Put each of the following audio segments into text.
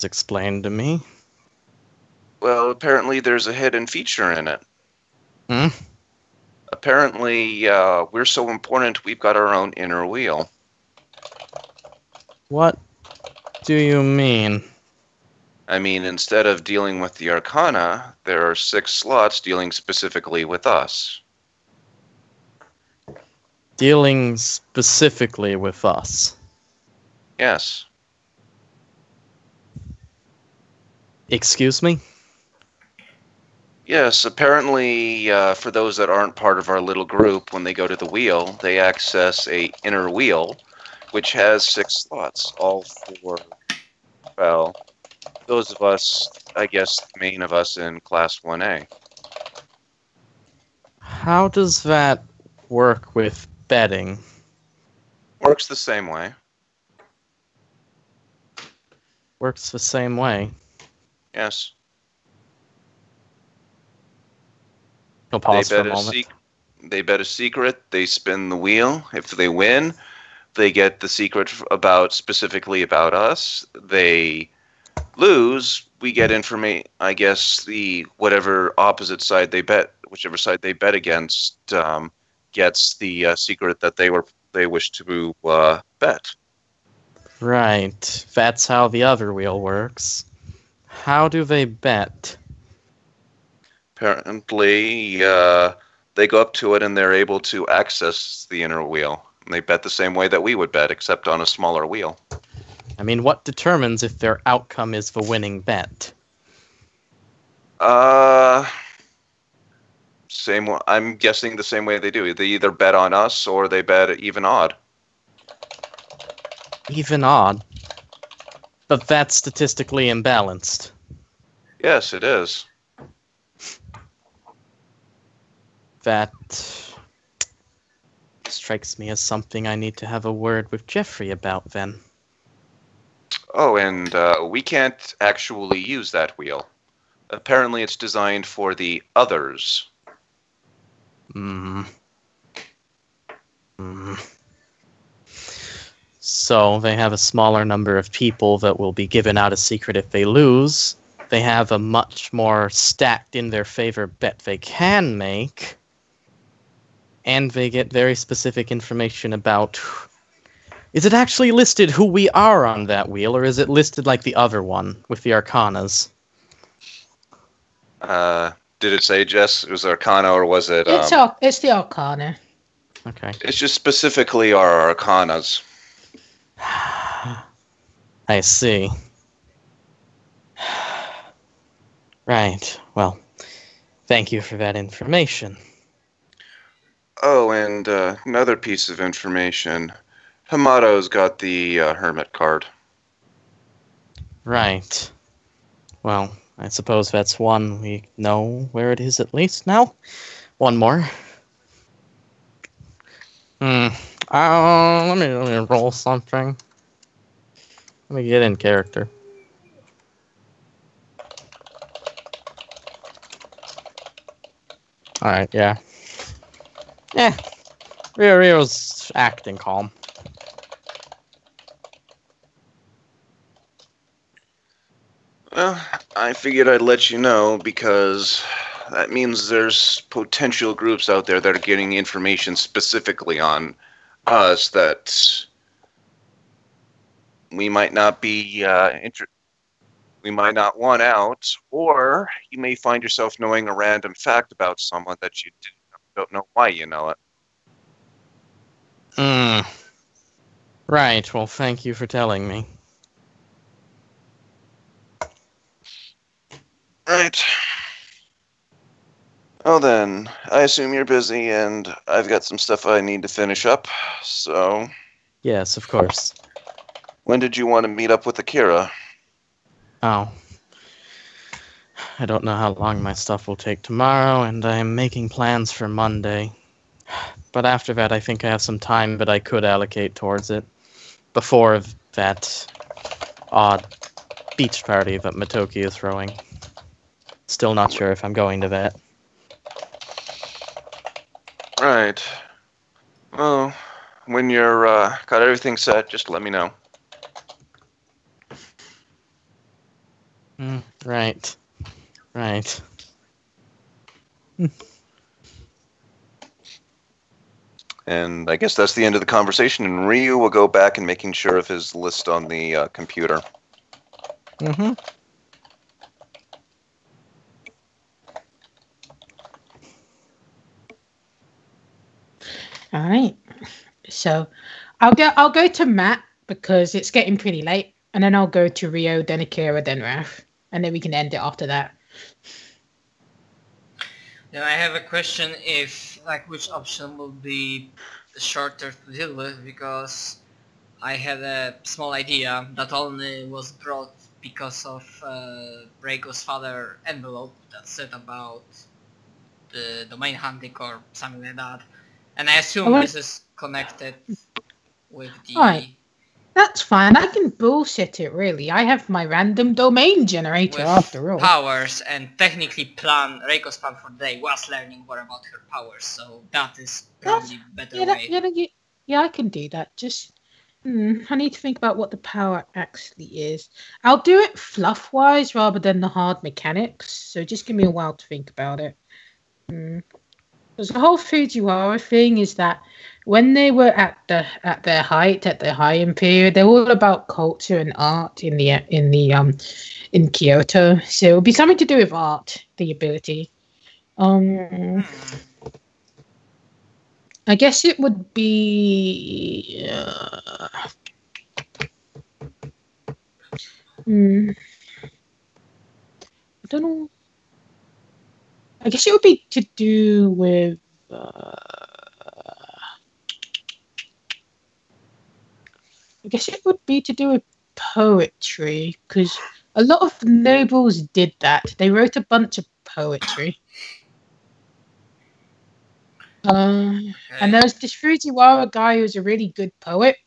Explained to me. Well, apparently there's a hidden feature in it. Hmm? Apparently, we're so important we've got our own inner wheel. What do you mean? I mean, instead of dealing with the Arcana, there are 6 slots dealing specifically with us. Dealing specifically with us. Yes. Excuse me? Yes, apparently, for those that aren't part of our little group, when they go to the wheel, they access a inner wheel, which has 6 slots, all for, well, those of us, I guess, the main of us in Class 1A. How does that work with betting? Works the same way. Works the same way. Yes. I'll They pause for a bet a moment. secret, they spin the wheel. If they win, they get the secret specifically about us. They lose, we get information. I guess the whatever opposite side they bet, whichever side they bet against, gets the secret that they wish to bet. Right. That's how the other wheel works. How do they bet? Apparently, they go up to it and they're able to access the inner wheel. And they bet the same way that we would bet, except on a smaller wheel. I mean, what determines if their outcome is the winning bet? Same. I'm guessing the same way they do. They either bet on us or they bet even odd. Even odd. But that's statistically imbalanced. Yes, it is. That strikes me as something I need to have a word with Jeffrey about then. Oh, and we can't actually use that wheel. Apparently, it's designed for the others. So they have a smaller number of people that will be given out a secret if they lose. They have a much more stacked in their favor bet they can make. And they get very specific information about... Is it actually listed who we are on that wheel, or is it listed like the other one with the Arcanas? Did it say, Jess, it was Arcana, or was it... It's the Arcana. Okay. It's just specifically our Arcanas. I see. Right. Well, thank you for that information. Oh, and another piece of information. Hamato's got the Hermit card. Right. Well, I suppose that's one we know where it is at least now. One more. Let me roll something. Let me get in character. Alright, yeah. Yeah. Rio's acting calm. Well, I figured I'd let you know because that means there's potential groups out there that are getting information specifically on us that we might not be we might not want out, or you may find yourself knowing a random fact about someone that you don't know why you know it. Right, well, thank you for telling me. Right. Well then, I assume you're busy and I've got some stuff I need to finish up, so... Yes, of course. When did you want to meet up with Akira? Oh. I don't know how long my stuff will take tomorrow, and I'm making plans for Monday. But after that, I think I have some time that I could allocate towards it. Before that odd beach party that Matoki is throwing. Still not sure if I'm going to that. Right. Well, when you're got everything set, just let me know. Right. Right. And I guess that's the end of the conversation. And Ryu will go back and making sure of his list on the computer. Mm-hmm. All right. So I'll go to Matt because it's getting pretty late, and then I'll go to Rio, then Akira, then Raf, and then we can end it after that. Then I have a question if, like, which option will be the shorter to deal with, because I had a small idea that only was brought because of Reiko's father envelope that said about the domain hunting or something like that. And I assume Alright. this is connected with the... Alright. That's fine. I can bullshit it, really. I have my random domain generator with after all. powers, and technically Reiko's plan for the day was learning more about her powers, so that is probably better way. Yeah, I can do that. Just I need to think about what the power actually is. I'll do it fluff-wise rather than the hard mechanics, so just give me a while to think about it. Because the whole Fujiwara thing is that when they were at their high period, they're all about culture and art in Kyoto. So it'll be something to do with art, the ability. I guess it would be. I don't know. I guess it would be to do with. I guess it would be to do with poetry, because a lot of nobles did that. They wrote a bunch of poetry. And there's this Fujiwara guy who's a really good poet.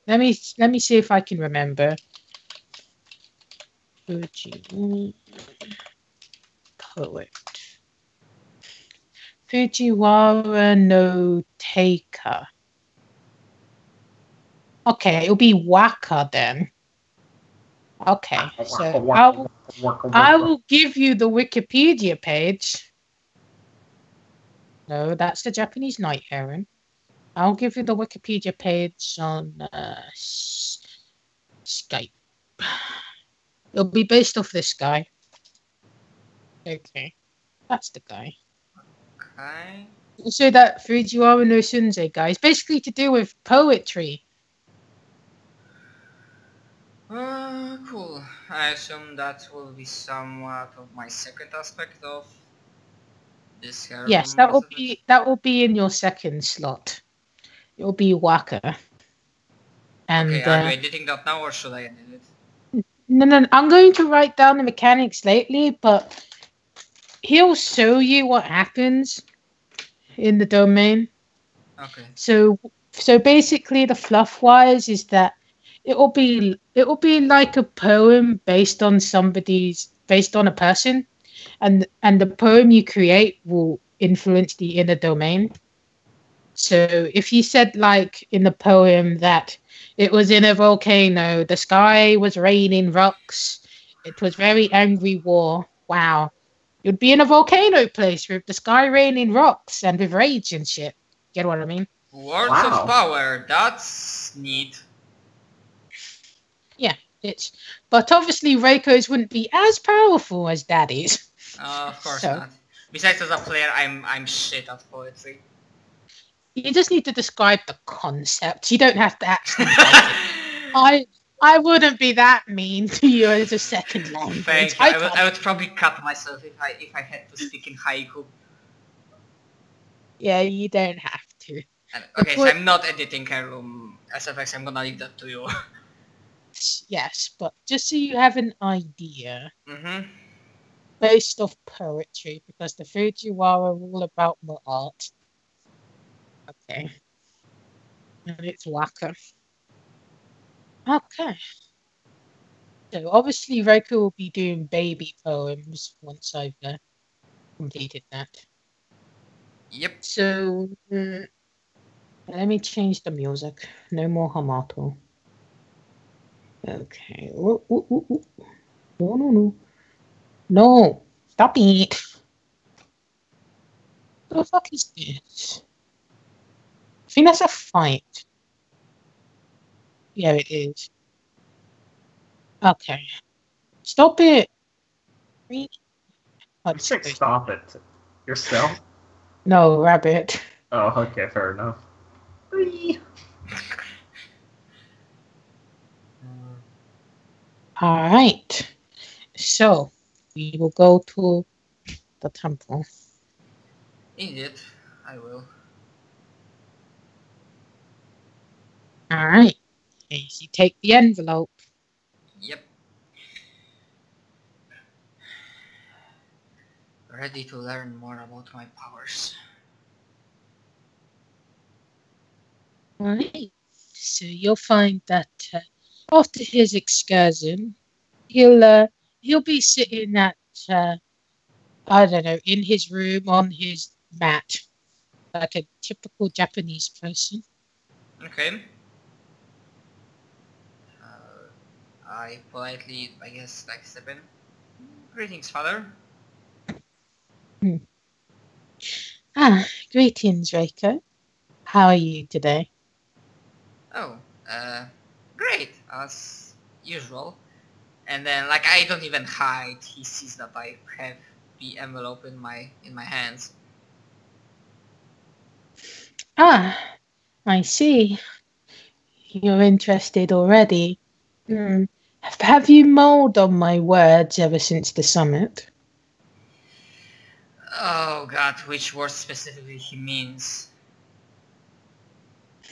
Let me see if I can remember. Fujiwara poet. Fujiwara no Taker. Okay, it'll be Waka then. Okay, so I will give you the Wikipedia page. No, that's the Japanese Night Heron. I'll give you the Wikipedia page on Skype. It'll be based off this guy. Okay, that's the guy. Okay. So that Fujiwara no Sunze guy is basically to do with poetry. Cool. I assume that will be somewhat of my second aspect of this heirloom. Yes, that will be in your second slot. It will be Waka. And, okay, are you editing that now or should I edit it? No, I'm going to write down the mechanics lately, but he'll show you what happens in the domain. Okay. So basically, the fluff wise is that it will be like a poem based on a person, and the poem you create will influence the inner domain. So if you said, like, in the poem that it was in a volcano, the sky was raining rocks, it was very angry war. Wow. You'd be in a volcano place with the sky raining rocks and with rage and shit. Get what I mean? Words of power, that's neat. Yeah, but obviously Reiko's wouldn't be as powerful as Daddy's. Of course not. Besides, as a player, I'm shit at poetry. You just need to describe the concept. You don't have to actually write it. I wouldn't be that mean to you as a second language. Thank you. I would probably cut myself if I had to speak in haiku. Yeah, you don't have to. Okay, so I'm not editing Heirloom SFX. I'm gonna leave that to you. Yes, but just so you have an idea, Mm-hmm. based off poetry, because the Fujiwara are all about the art. Okay. And it's Waka. Okay. So obviously Reiko will be doing baby poems once I've completed that. Yep. So let me change the music. No more Hamato. Okay. No. No, stop it. What the fuck is this? I think that's a fight. Yeah, it is. Okay. Stop it. You say stop it. Yourself? No, rabbit. Oh, okay, fair enough. Whee! Alright. So, we will go to the temple. Indeed, I will. Alright. You take the envelope. Yep. Ready to learn more about my powers. Alright. So you'll find that after his excursion, he'll be sitting at I don't know, in his room on his mat, like a typical Japanese person. Okay. I politely, I guess, like step in. Greetings, father. Greetings, Reiko. How are you today? Oh, great, as usual. And then, like, I don't even hide. He sees that I have the envelope in my hands. I see. You're interested already. Have you mulled on my words ever since the summit? Oh god, which words specifically he means?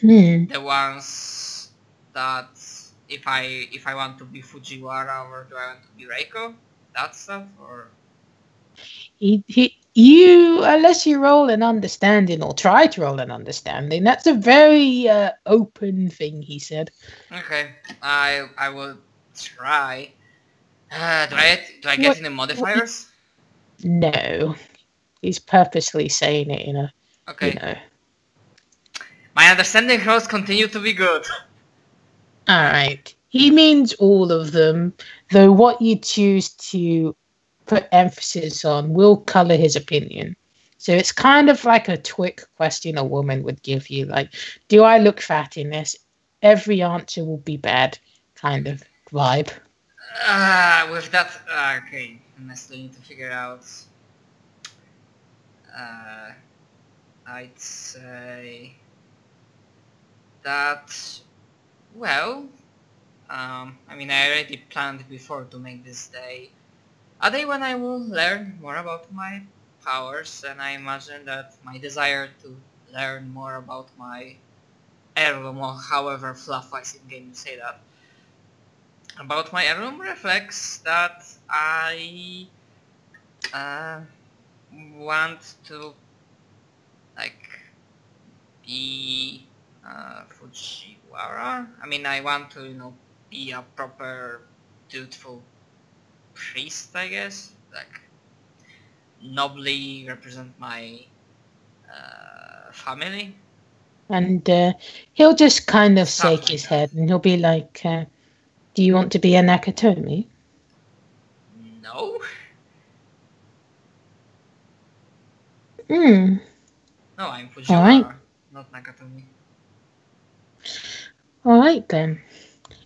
The ones that if I want to be Fujiwara or do I want to be Reiko? That stuff, or You, unless you roll an understanding or try to roll an understanding, that's a very open thing, he said. okay, I will try. Do I get any modifiers? No, he's purposely saying it in a, Okay. My understanding rolls continue to be good. Alright. He means all of them, though what you choose to put emphasis on will colour his opinion. So it's kind of like a twig question a woman would give you, like, do I look fat in this? Every answer will be bad, kind of vibe. With that, okay, I still need to figure out. I'd say that, well, I mean, I already planned before to make this day a day when I will learn more about my powers, and I imagine that my desire to learn more about my heirloom, or however fluff-wise in-game you say that, about my heirloom reflects that I want to, like, be Fujiwara. I mean, I want to, be a proper, dutiful priest, I guess. Like, nobly represent my family. And he'll just kind of shake his head and he'll be like, do you want to be a Nakatomi? No. No, I'm Fujiwara, not Nakatomi. Alright then.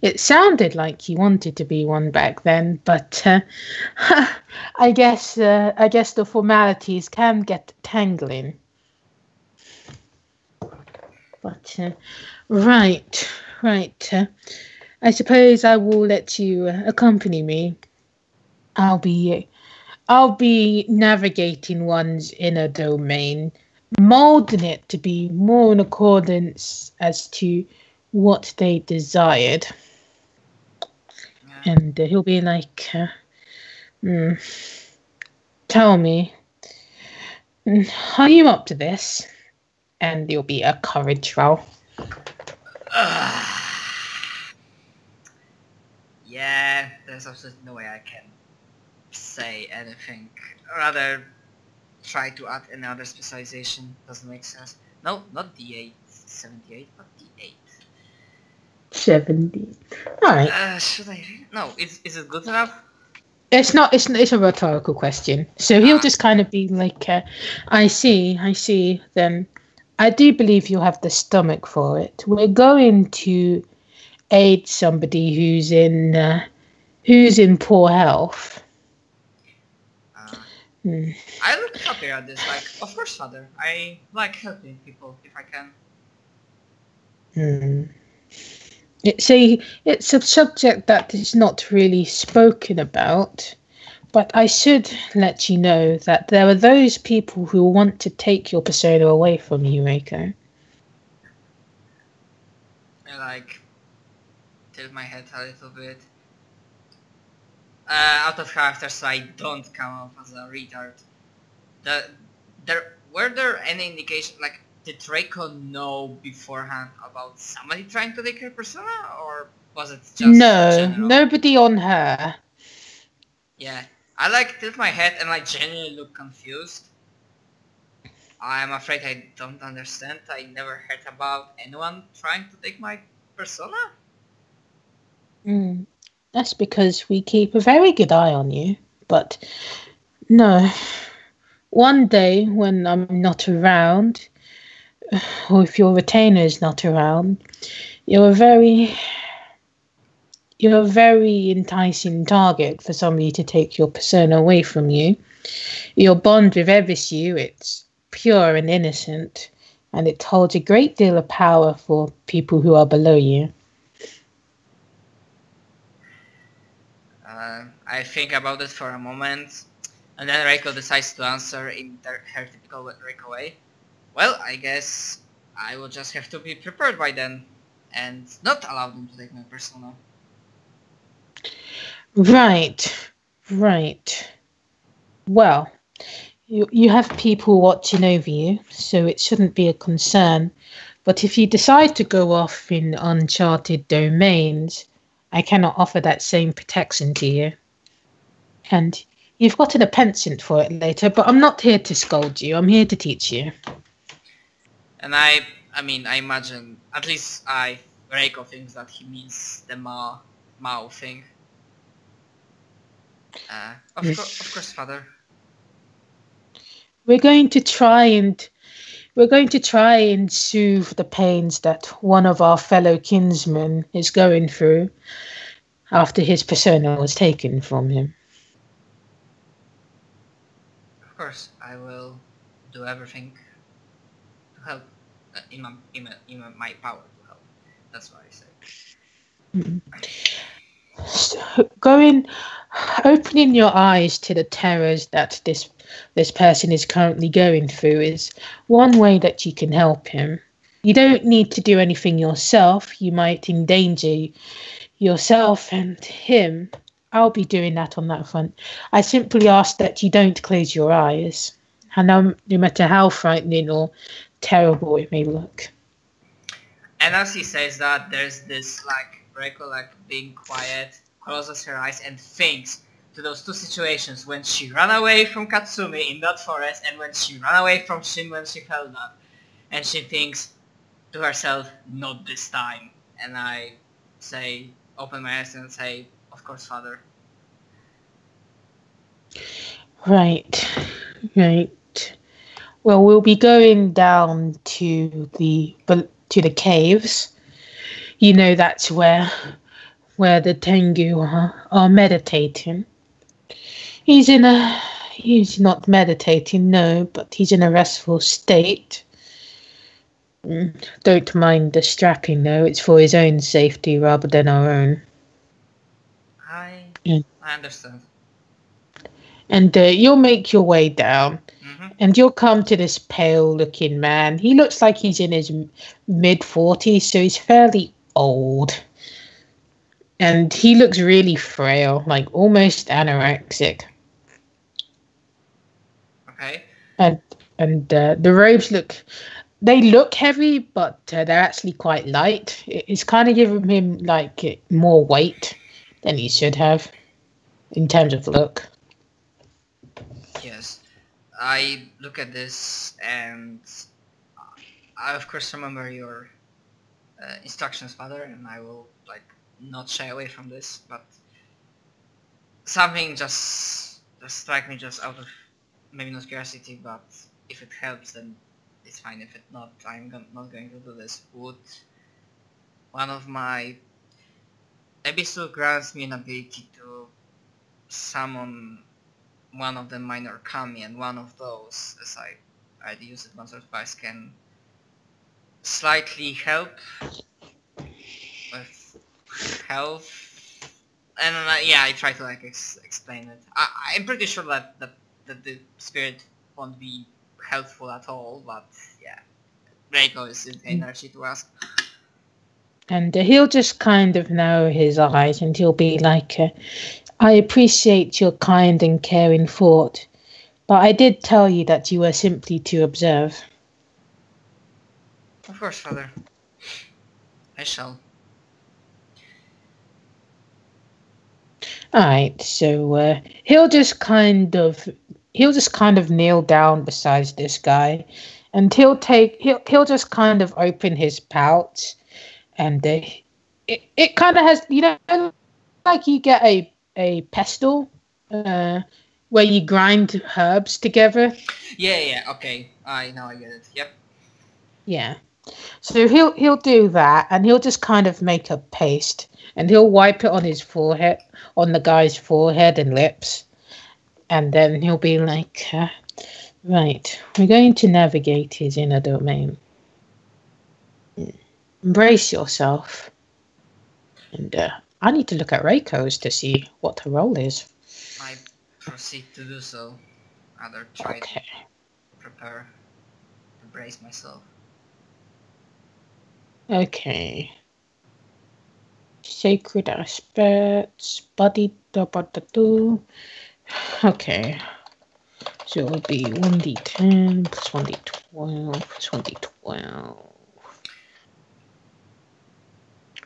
It sounded like you wanted to be one back then, but I guess the formalities can get tangling. But right. I suppose I will let you accompany me. I'll be navigating one's inner domain, molding it to be more in accordance as to what they desired. And he'll be like, tell me, are you up to this? And there'll be a courage roll. Yeah, there's absolutely no way I can say anything. Rather, try to add another specialization. Doesn't make sense. No, not D8. 78, but D8. 70. Alright. Should I? No, is it good enough? It's not. It's a rhetorical question. So he'll just kind of be like, "I see, I see." Then I do believe you have the stomach for it. We're going to aid somebody who's in poor health. Hmm. I look happy at this. Like, of course, father. I like helping people if I can. Hmm. It's a subject that is not really spoken about, but I should let you know that there are those people who want to take your persona away from you, Reiko. I like tilt my head a little bit. Out of character, so I don't come off as a retard. Were there any indication, like, did Reiko know beforehand about somebody trying to take her persona, or was it just No, general? nobody on her. Yeah, I like tilt my head and like genuinely look confused. I'm afraid I don't understand. I never heard about anyone trying to take my persona. That's because we keep a very good eye on you. But no, one day when I'm not around, or if your retainer is not around, you're a very enticing target for somebody to take your persona away from you. Your bond with Evisu, it's pure and innocent, and it holds a great deal of power for people who are below you. I think about it for a moment, and then Reiko decides to answer in her typical Reiko way. Well, I guess I will just have to be prepared by then, and not allow them to take my persona. Right. Well, you have people watching over you, so it shouldn't be a concern. But if you decide to go off in uncharted domains, I cannot offer that same protection to you. And you've gotten a penchant for it later, but I'm not here to scold you. I'm here to teach you. And I imagine, at least Reiko thinks that he means the Mao thing. Of course, father. We're going to try and soothe the pains that one of our fellow kinsmen is going through after his persona was taken from him. Of course, I will do everything to help in my power to help. That's what I say. So opening your eyes to the terrors that this person is currently going through is one way that you can help him. You don't need to do anything yourself. You might endanger yourself and him. I'll be doing that on that front. I simply ask that you don't close your eyes, and no matter how frightening or terrible it may look. And as he says that, there's this like Reiko like being quiet, closes her eyes and thinks to those two situations when she ran away from Katsumi in that forest and when she ran away from Shin when she fell down. And she thinks to herself, not this time. And I say, open my eyes and say, of course, father. Right. Well, we'll be going down to the caves. You know, that's where the Tengu are meditating. He's not meditating, no, but he's in a restful state. Don't mind the strapping, though. It's for his own safety rather than our own. I understand. And you'll make your way down. Mm-hmm. And you'll come to this pale-looking man. He looks like he's in his mid-40s, so he's fairly old. And he looks really frail, like almost anorexic. Okay. And the robes look heavy, but they're actually quite light. It's kind of giving him like more weight than he should have in terms of look. Yes. I look at this and I of course remember your instructions, father, and I will like not shy away from this, but something just strike me just out of maybe not curiosity, but if it helps, then it's fine. If it not, not going to do this. Would one of my abyssal grants me an ability to summon one of the minor kami, and one of those, as I'd use it once or twice, can slightly help with health. And yeah, I try to like explain it. I'm pretty sure that the spirit won't be helpful at all, but yeah, Reiko is in energy to ask. And he'll just kind of narrow his eyes and he'll be like, I appreciate your kind and caring thought, but I did tell you that you were simply to observe. Of course, Father. I shall. Alright, so he'll just kind of kneel down beside this guy, and he'll just kind of open his pouch, and it kind of has, you know, like you get a pestle where you grind herbs together. Yeah, okay. I get it. Yep. Yeah. So he'll do that, and he'll just kind of make a paste, and he'll wipe it on his forehead, on the guy's forehead and lips, and then he'll be like, right, we're going to navigate his inner domain. Embrace yourself. And I need to look at Reiko's to see what her role is. I proceed to do so. Rather try to prepare, embrace myself. Okay. Sacred aspects, body, okay. So it will be 1d10 plus 1d12 plus 1d12.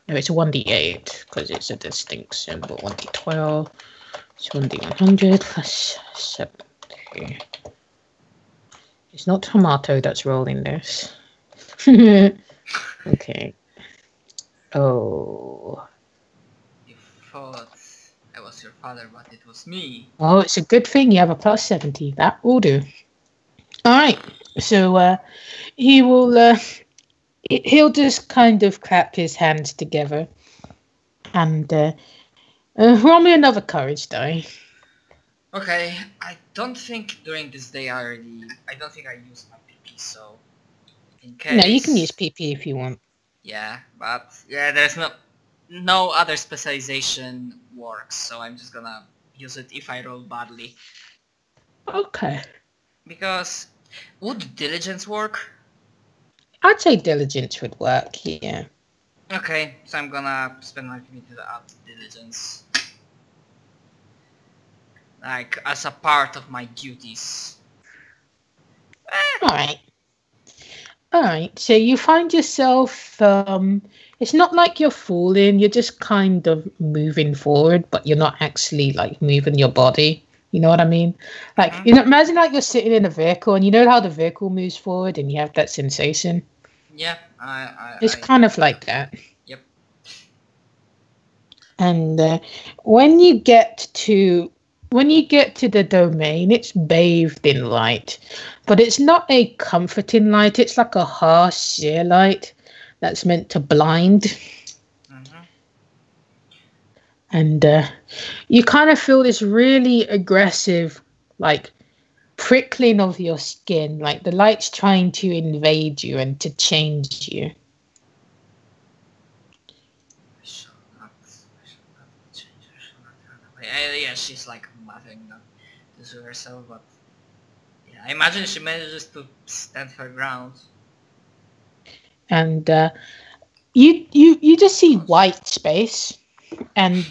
No, it's 1d8 because it's a distinct symbol. 1d12. It's 1d100 plus 70. It's not Tomato that's rolling this. Okay. Oh. You thought I was your father, but it was me. Oh, it's a good thing you have a plus 70. That will do. Alright. So he will he'll just kind of clap his hands together and roll me another courage die. Okay, I don't think during this day I don't think I used my PP, so in case... No, you can use PP if you want. Yeah, but yeah, there's no other specialization works, so I'm just gonna use it if I roll badly. Okay. Because would diligence work? I'd say diligence would work, yeah. Okay, so I'm gonna spend my PP to add diligence. Like, as a part of my duties. Alright, so you find yourself, it's not like you're falling, you're just kind of moving forward, but you're not actually, like, moving your body. You know what I mean? Like, you know, imagine like you're sitting in a vehicle, and you know how the vehicle moves forward, and you have that sensation? Yeah, It's kind of like that. Yep. And when you get to the domain, it's bathed in light, but it's not a comforting light. It's like a harsh sheer light that's meant to blind. And you kind of feel this really aggressive, like, prickling of your skin, like the light's trying to invade you and to change you. I shall not change. I shall not run away. Yeah, she's like muttering that to herself, but yeah, I imagine she manages to stand her ground. And you just see white space, and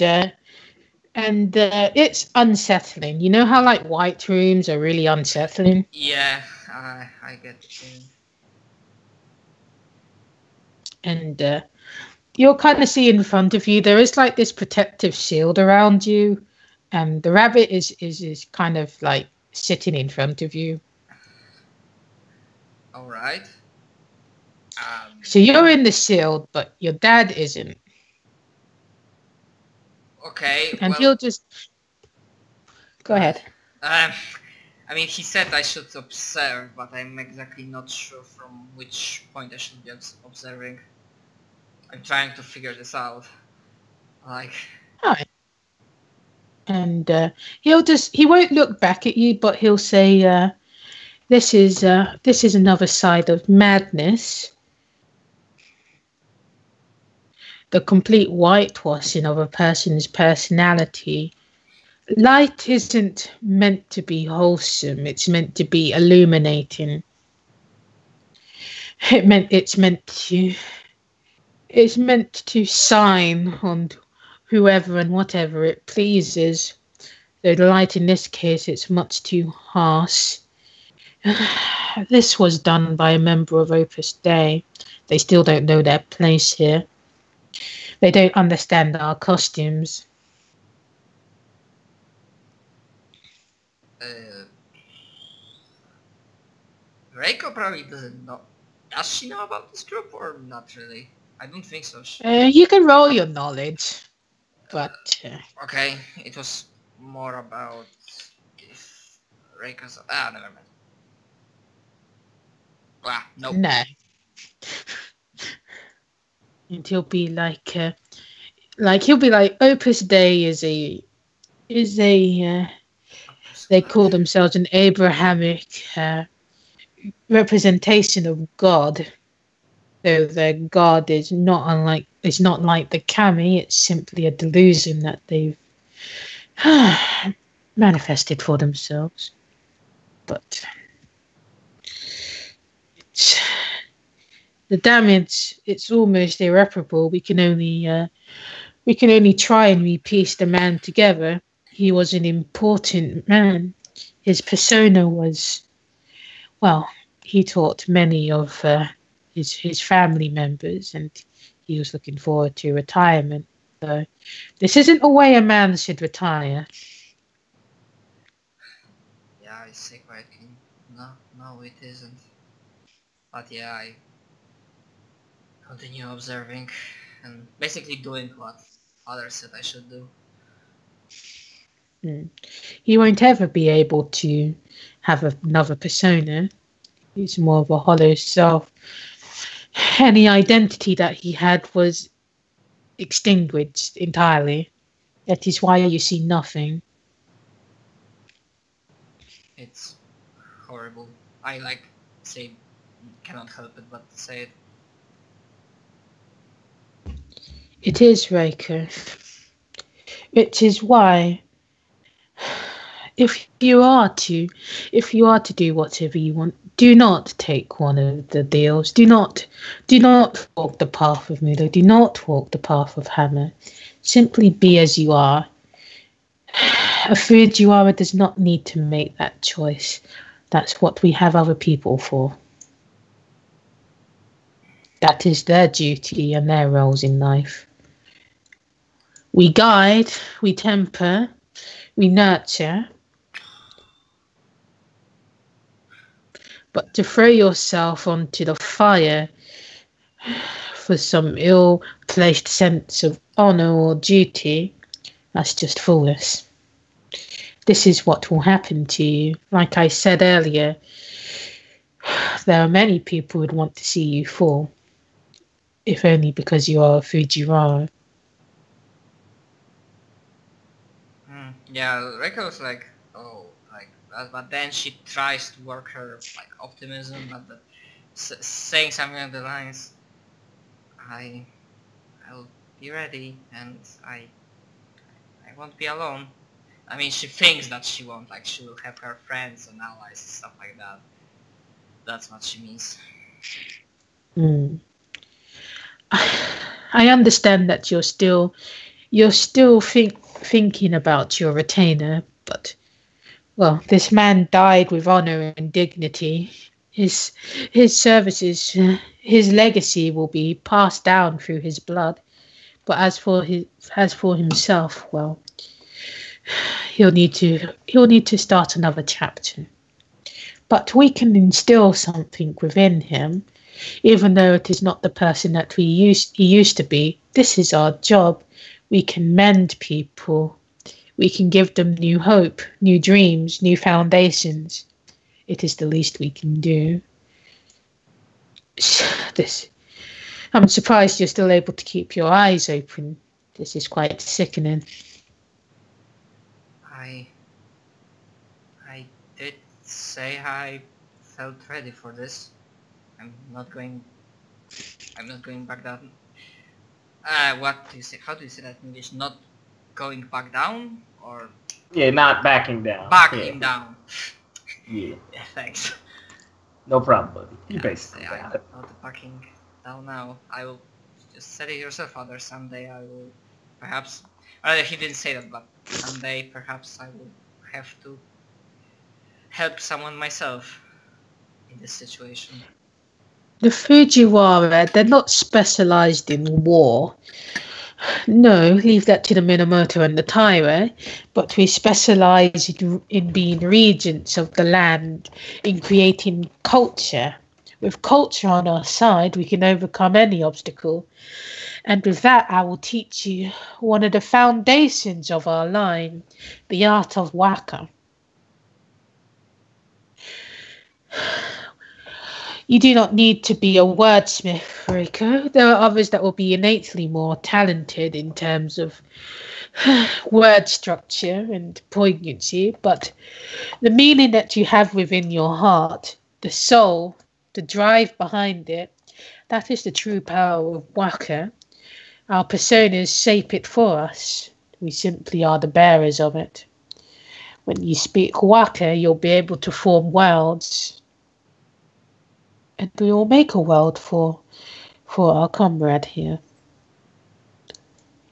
it's unsettling. You know how like white rooms are really unsettling? Yeah, I get it. And you'll kind of see in front of you there is like this protective shield around you, and the rabbit is kind of like sitting in front of you. All right. So you're in the shield, but your dad isn't. Okay. And well, Go ahead. I mean, he said I should observe, but I'm exactly not sure from which point I should be observing. I'm trying to figure this out. Like, Alright. And he won't look back at you, but he'll say, this is another side of madness. The complete whitewashing of a person's personality. Light isn't meant to be wholesome. It's meant to be illuminating. It's meant to shine on whoever and whatever it pleases. Though the light in this case, it's much too harsh. This was done by a member of Opus Dei. They still don't know their place here. They don't understand our costumes. Reiko probably doesn't know. Does she know about this group or not really? I don't think so. You can roll your knowledge, but okay, it was more about if Reiko's. Never mind. Nope. No. And he'll be like Opus Dei is a they call themselves an Abrahamic representation of God. So their God is not like the kami. It's simply a delusion that they've manifested for themselves. But the damage, it's almost irreparable. We can only try and repiece the man together. He was an important man. His persona was, well, he taught many of his family members, and he was looking forward to retirement. So this isn't a way a man should retire. Yeah, I say quietly. No, it isn't. But yeah, I continue observing and basically doing what others said I should do. He won't ever be able to have another persona. He's more of a hollow self. Any identity that he had was extinguished entirely. That is why you see nothing. It's horrible. I say cannot help it but to say it. It is, Reiko. Which is why, if you are to do whatever you want, do not take one of the deals. Do not walk the path of Milo. Do not walk the path of Hammer. Simply be as you are. A Fujiwara does not need to make that choice. That's what we have other people for. That is their duty and their roles in life. We guide, we temper, we nurture. But to throw yourself onto the fire for some ill-placed sense of honour or duty, that's just foolish. This is what will happen to you. Like I said earlier, there are many people who would want to see you fall, if only because you are a Fujiwara. Yeah, Reiko's but then she tries to work her optimism, but saying something along the lines, I'll be ready and I won't be alone. I mean, she thinks that she won't, she will have her friends and allies and stuff like that. That's what she means. I understand that you're still thinking about your retainer, but, well, this man died with honor and dignity. His services, his legacy will be passed down through his blood. But as for himself, well, he'll need to start another chapter. But we can instill something within him, even though it is not the person that he used to be. This is our job. We can mend people. We can give them new hope, new dreams, new foundations. It is the least we can do. This, I'm surprised you're still able to keep your eyes open. This is quite sickening. I did say I felt ready for this. I'm not going back down. What do you say? How do you say that in English? Not going back down, or Yeah, not backing down. backing down? Yeah. Yeah, thanks. No problem, buddy. You Yeah, basically I'm got it. not backing down now. I will just set it yourself, Father. Someday I will, perhaps. He didn't say that, but someday perhaps I will have to help someone myself in this situation. The Fujiwara, they're not specialized in war. No, leave that to the Minamoto and the Taira, but we specialize in being regents of the land, in creating culture. With culture on our side, we can overcome any obstacle. And with that, I will teach you one of the foundations of our line, the art of waka. You do not need to be a wordsmith, Rico. There are others that will be innately more talented in terms of word structure and poignancy, but the meaning that you have within your heart, the soul, the drive behind it, that is the true power of waka. Our personas shape it for us. We simply are the bearers of it. When you speak waka, you'll be able to form worlds. And we will make a world for our comrade here.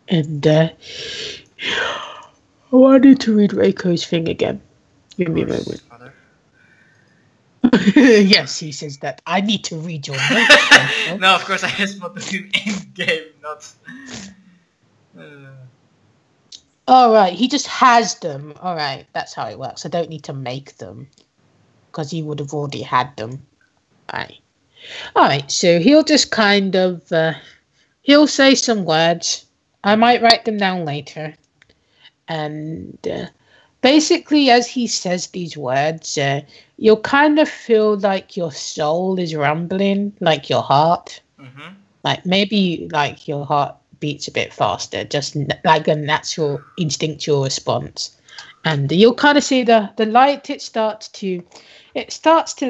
And I wanted to read Reiko's thing again. Give me a moment. Father. Yes, he says that. I need to read your notes. No, of course I just want to do in game, not. Alright, he just has them. Alright, that's how it works. I don't need to make them. Because he would have already had them. Alright, so he'll just kind of... he'll say some words. I might write them down later. And basically, as he says these words, you'll kind of feel like your soul is rumbling, like your heart. Mm-hmm. Like maybe like your heart beats a bit faster, just like a natural instinctual response. And you'll kind of see the light, it starts to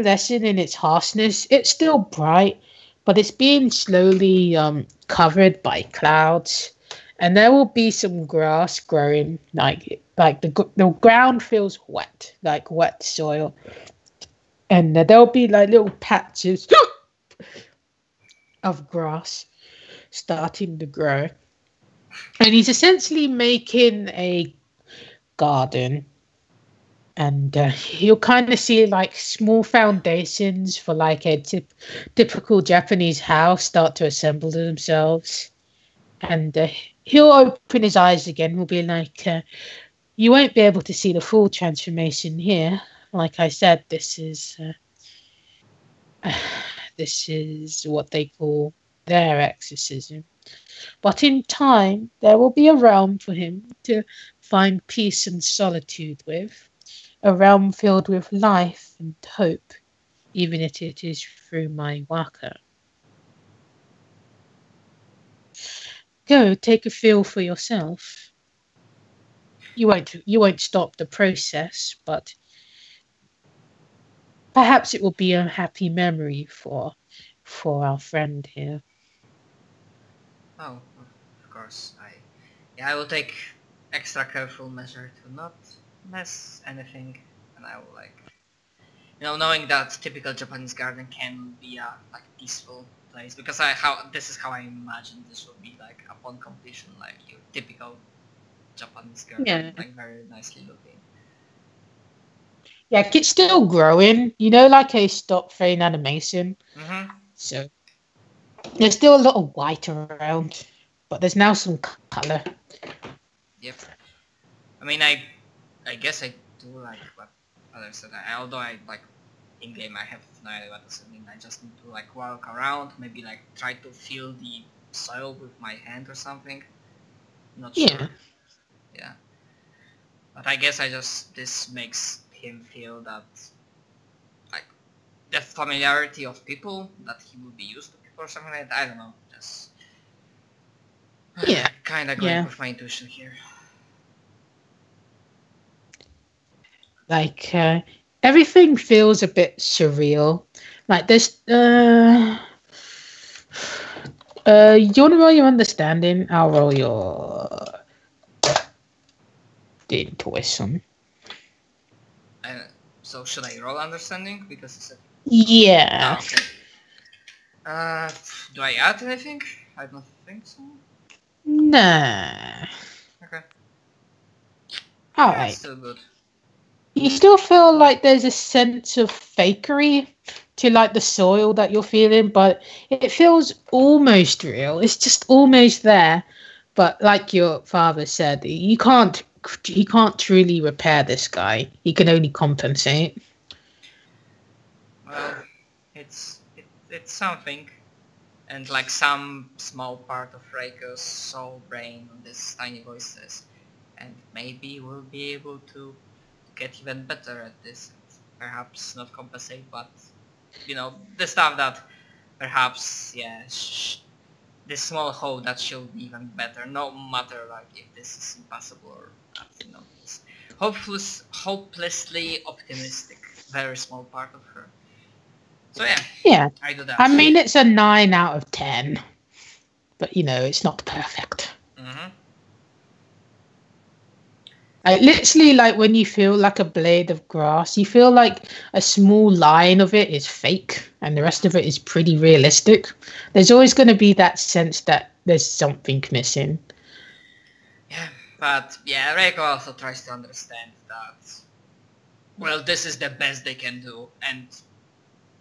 lessen in its harshness. It's still bright, but it's being slowly covered by clouds. And there will be some grass growing, like the ground feels wet, like wet soil. And there'll be like little patches of grass starting to grow. And he's essentially making a garden. And you'll kind of see like small foundations for like a typical Japanese house start to assemble themselves. And he'll open his eyes again. We'll be like, you won't be able to see the full transformation here. Like I said, this is what they call their exorcism. But in time, there will be a realm for him to find peace and solitude with, a realm filled with life and hope, even if it is through my waka. Go take a feel for yourself. You won't stop the process, but perhaps it will be a happy memory for our friend here. Oh, of course. I will take extra careful measure to not mess anything, and I will knowing that typical Japanese garden can be a peaceful place, because this is how I imagine this will be like upon completion, like your typical Japanese garden, Yeah. like very nicely looking. Yeah, it's still growing, like a stop frame animation. Mm-hmm. So there's still a lot of white around, but there's now some color. Yep. I mean, I guess I do like what others said. Although in game I have no idea what does it mean. I just need to walk around, maybe try to feel the soil with my hand or something. Not sure. Yeah. Yeah. But I guess this makes him feel that, like, the familiarity of people, that he will be used to people or something like that. I don't know. Just Yeah. kind of going Yeah. with my intuition here. Like everything feels a bit surreal. Like this. You want to roll your understanding? I'll roll your intuition. So should I roll understanding because it's a... Yeah. Ah, okay. Do I add anything? I don't think so. Nah. Okay. All Yeah, right. it's still good. You still feel like there's a sense of fakery to like the soil that you're feeling, but it feels almost real. It's just almost there. But like your father said, he can't truly repair this guy. He can only compensate. Well, it's something, and like some small part of Reiko's soul brain on this tiny voice says, and maybe we'll be able to get even better at this. Perhaps not compensate, but you know, the stuff that perhaps, yeah, this small hope that she'll be even better, no matter like if this is impossible or not, you know. It's hopelessly optimistic, very small part of her. So yeah, Yeah. I do that. I mean, it's a 9 out of 10, but you know, it's not perfect. Mm-hmm. Like literally, like when you feel like a blade of grass, you feel like a small line of it is fake and the rest of it is pretty realistic. There's always going to be that sense that there's something missing. Yeah, but yeah, Reiko also tries to understand that, well, this is the best they can do, and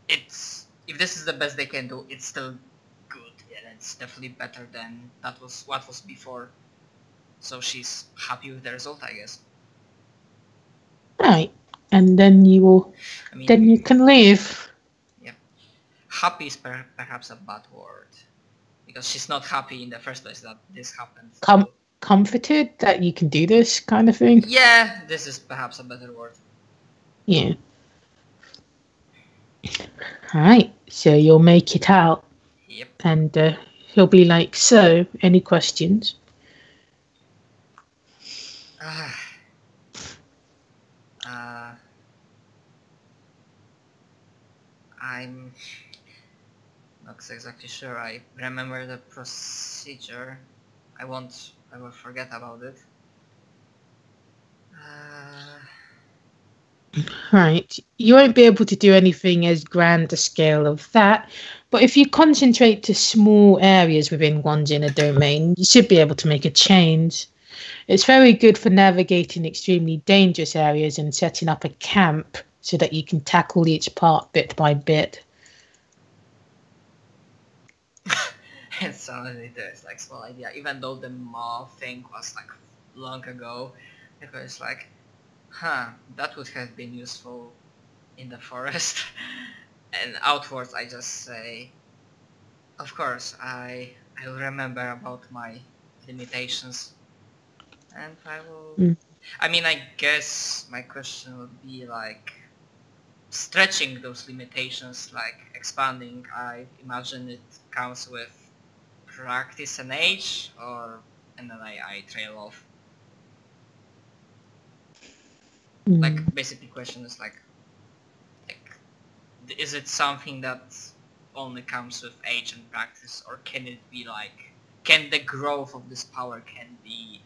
if this is the best they can do, it's still good. Yeah, it's definitely better than what was before. So she's happy with the result, I guess. Right. And then then you can leave. Yeah. Happy is perhaps a bad word. Because she's not happy in the first place that this happened. Comforted that you can do this kind of thing. Yeah, this is perhaps a better word. Yeah. Alright, so you'll make it out. Yep. And he'll be like, so, any questions? I'm not exactly sure. I remember the procedure. I will forget about it. Right. You won't be able to do anything as grand a scale of that, but if you concentrate to small areas within one's inner domain, you should be able to make a change. It's very good for navigating extremely dangerous areas and setting up a camp so that you can tackle each part bit by bit. It sounded there's like small idea, even though the mall thing was like long ago. It was like, that would have been useful in the forest. And outwards I just say, of course, I will remember about my limitations. And I will... I mean, I guess my question would be like, stretching those limitations, like expanding, I imagine it comes with practice and age, and then I trail off. Like, basically question is like, is it something that only comes with age and practice, or can it be like, can the growth of this power can be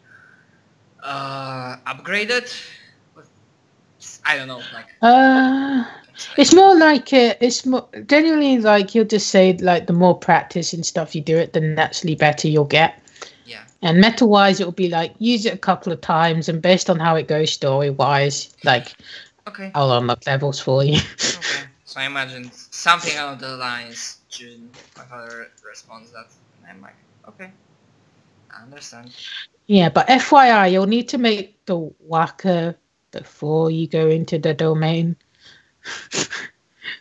upgraded? I don't know, like... It's more like it's more generally like you'll just say like the more practice and stuff you do it, the naturally better you'll get. Yeah. And meta wise, it'll be like use it a couple of times, and based on how it goes story wise, like I'll unlock levels for you. Okay. So I imagine something along the lines. June, my father responds that, and I'm like, okay, I understand. Yeah, but FYI, you'll need to make the waka before you go into the domain.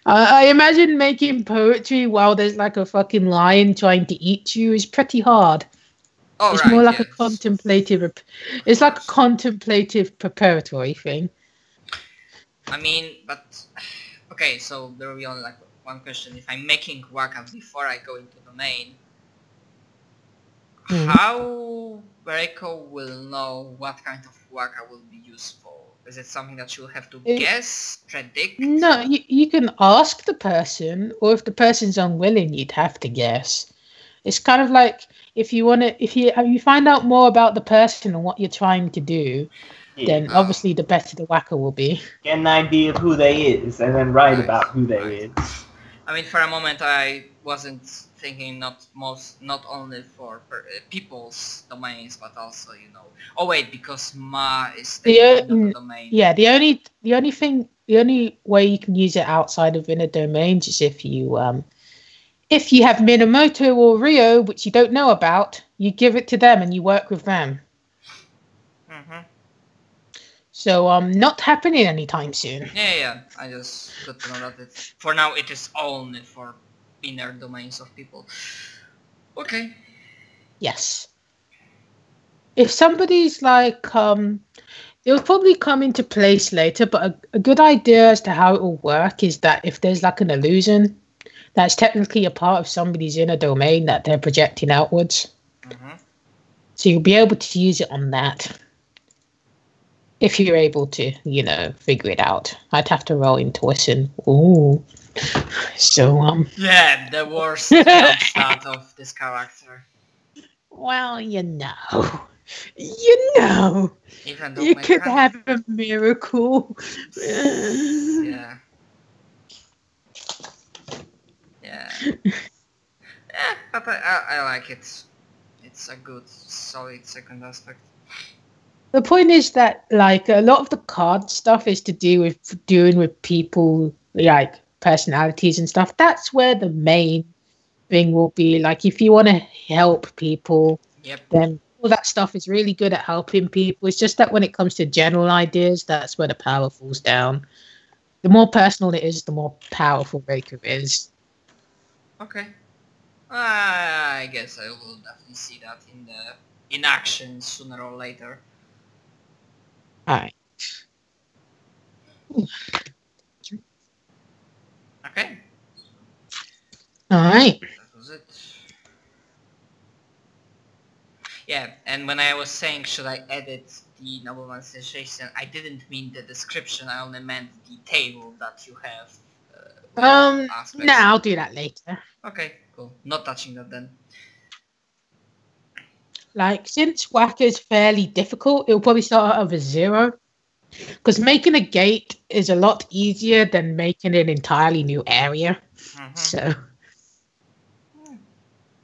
I imagine making poetry while there's like a fucking lion trying to eat you is pretty hard. Oh, It's right, more like a yes. contemplative. It's like a contemplative preparatory thing. I mean, but okay. So there will be only like one question. If I'm making waka before I go into domain, Mm. how Reiko will know what kind of waka will be useful? Is it something that you'll have to guess, predict? No, you can ask the person, or if the person's unwilling, you'd have to guess. It's kind of like if you find out more about the person and what you're trying to do, Yeah. then obviously the better the whacker will be. Get an idea of who they is, and then write Right, about who they right. is. I mean, for a moment, I wasn't thinking not only for people's domains, but also, you know. Oh wait, because Ma is technically not a domain. Yeah, the only way you can use it outside of inner domains is if you have Minamoto or Rio, which you don't know about, you give it to them and you work with them. Mhm. So not happening anytime soon. Yeah. I just got to know that for now it is only for inner domains of people. Okay. Yes. If somebody's like it'll probably come into place later, but a good idea as to how it will work is that if there's like an illusion that's technically a part of somebody's inner domain that they're projecting outwards. Mhm. So you'll be able to use it on that. If you're able to, figure it out. I'd have to roll intuition. Ooh. So, Yeah, the worst stat of this character. well, Even though you my could have a miracle. Yeah. Yeah, but I like it. It's a good, solid second aspect. The point is that, like, a lot of the card stuff is to do with dealing with people, like, personalities and stuff. That's where the main thing will be. Like, if you want to help people, then all that stuff is really good at helping people. It's just that when it comes to general ideas, that's where the power falls down. The more personal it is, the more powerful Reiko is. Okay. I guess I will definitely see that in action sooner or later. Alright. Okay. Alright. That was it. Yeah, and when I was saying should I edit the nobleman's sensation, I didn't mean the description, I only meant the table that you have. No, I'll do that later. Okay, cool. Not touching that then. Like, since Whack is fairly difficult, it'll probably start out of a 0. Because making a gate is a lot easier than making an entirely new area. Mm-hmm. So.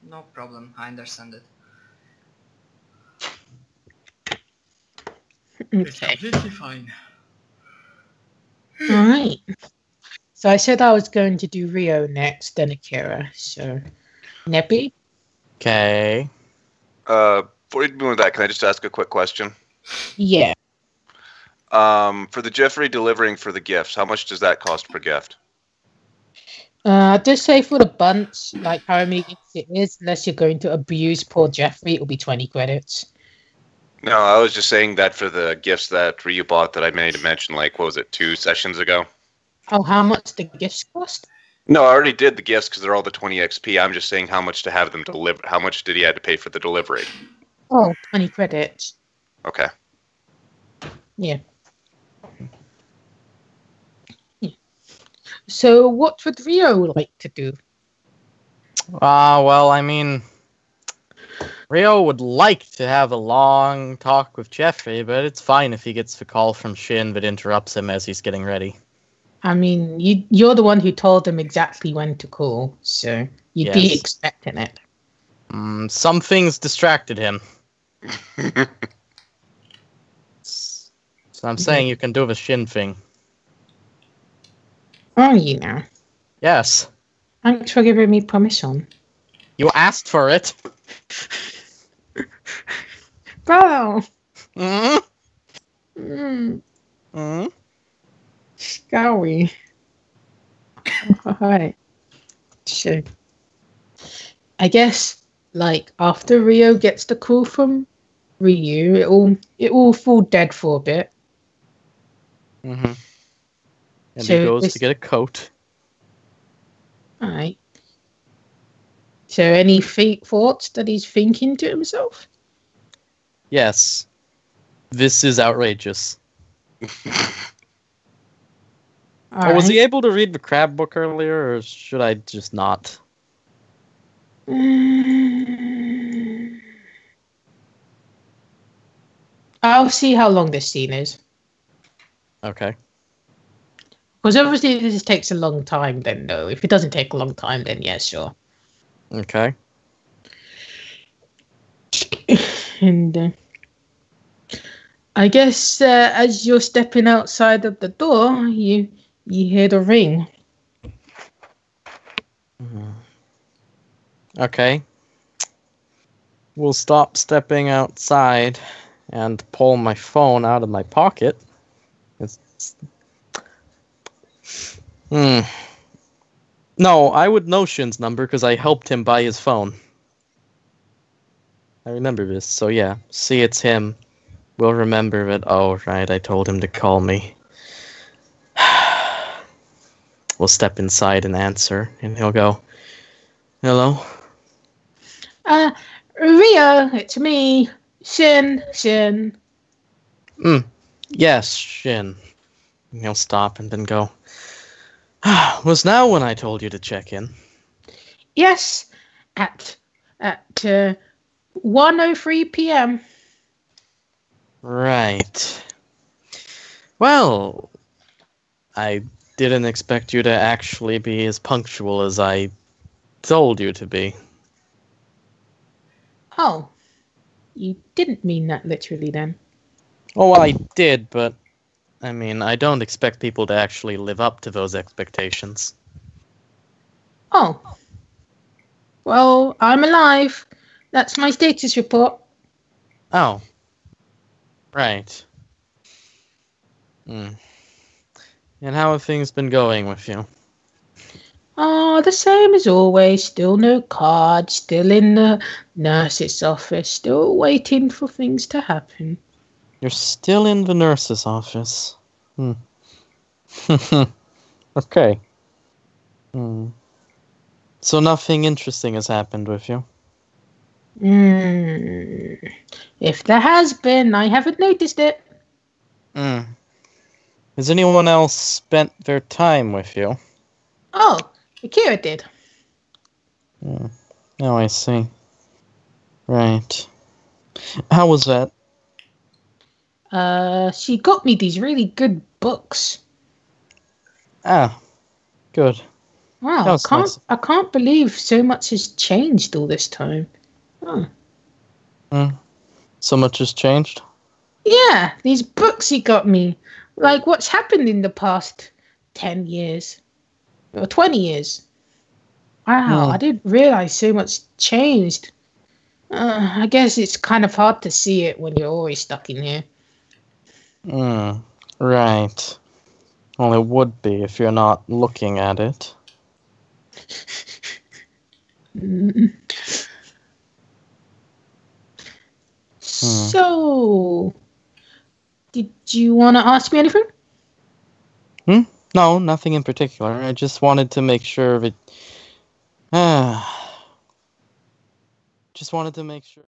No problem, I understand it. Okay. It's completely fine. Alright. So I said I was going to do Rio next, then Akira. So, Neppy? Okay. Before you move on that, can I just ask a quick question? Yeah. For the Jeffrey delivering for the gifts, how much does that cost per gift? Just say for the bunch, like how many gifts it is, unless you're going to abuse poor Jeffrey, it'll be 20 credits. No, I was just saying that for the gifts that Ryu bought that I made to mention, like, what was it, 2 sessions ago? Oh, how much the gifts cost? No, I already did the gifts because they're all the 20 XP. I'm just saying how much to have them deliver. How much did he have to pay for the delivery? Oh, 20 credits. Okay. Yeah. So what would Rio like to do? Well, I mean, Rio would like to have a long talk with Jeffrey, but it's fine if he gets the call from Shin that interrupts him as he's getting ready. I mean, you're the one who told him exactly when to call, so you'd be expecting it. Some things distracted him. So I'm saying you can do the Shin thing. Are you now? Yes. Thanks for giving me permission. You asked for it. Bro! Shall we? Alright. So, I guess, like after Rio gets the call from Ryu, it will fall dead for a bit. Mm-hmm. And So he goes this- to get a coat. All right. So any thoughts that he's thinking to himself? Yes. This is outrageous. All Was he right. able to read the crab book earlier, or should I just not? I'll see how long this scene is. Okay. Because obviously if this takes a long time, then no. If it doesn't take a long time, then yes, sure. Okay. And I guess as you're stepping outside of the door, you hear the ring. Okay. We'll stop stepping outside and pull my phone out of my pocket. No, I would know Shin's number because I helped him buy his phone. I remember this, so yeah. See, it's him. We'll remember that. Oh, right, I told him to call me. We'll step inside and answer, and he'll go, "Hello?" Rio, it's me, Shin. Yes, Shin. And he'll stop and then go, "Was now when I told you to check in?" Yes, at 1:03 p.m. Right. Well, I didn't expect you to actually be as punctual as I told you to be. Oh, you didn't mean that literally then. Oh, well, I did, but I mean, I don't expect people to actually live up to those expectations. Oh. Well, I'm alive. That's my status report. Oh. Right. And how have things been going with you? Oh, the same as always. Still no card. Still in the nurse's office. Still waiting for things to happen. You're still in the nurse's office. Okay. So nothing interesting has happened with you? If there has been, I haven't noticed it. Has anyone else spent their time with you? Oh, Akira did. Oh, I see. Right. How was that? She got me these really good books. Ah, good. Wow, That was nice. I can't believe so much has changed all this time. Oh. So much has changed? Yeah, these books he got me. Like what's happened in the past 10 years or 20 years. Wow, I didn't realize so much changed. I guess it's kind of hard to see it when you're always stuck in here. Right. Well, it would be if you're not looking at it. So, did you want to ask me anything? No, nothing in particular. I just wanted to make sure that... Just wanted to make sure...